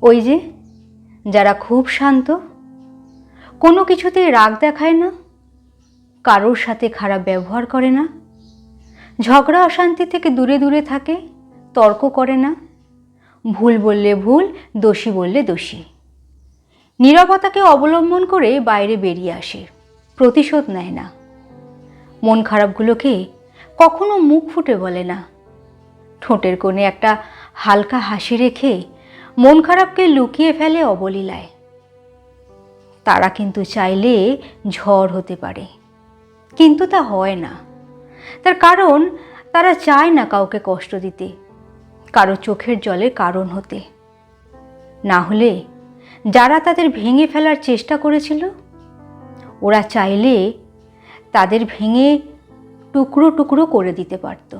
ওই যে যারা খুব শান্ত, কোনো কিছুতেই রাগ দেখায় না, কারোর সাথে খারাপ ব্যবহার করে না, ঝগড়া অশান্তি থেকে দূরে দূরে থাকে, তর্ক করে না, ভুল বললে ভুল, দোষী বললে দোষী, নীরবতাকে অবলম্বন করে বাইরে বেরিয়ে আসে, প্রতিশোধ নেয় না, মন খারাপগুলোকে কখনো মুখ ফুটে বলে না, ঠোঁটের কোণে একটা হালকা হাসি রেখে মন খারাপকে লুকিয়ে ফেলে অবলীলায়। তারা কিন্তু চাইলে ঝড় হতে পারে, কিন্তু তা হয় না। তার কারণ তারা চায় না কাউকে কষ্ট দিতে, কারো চোখের জলের কারণ হতে। না হলে যারা তাদের ভেঙে ফেলার চেষ্টা করেছিল, ওরা চাইলে তাদের ভেঙে টুকরো টুকরো করে দিতে পারত।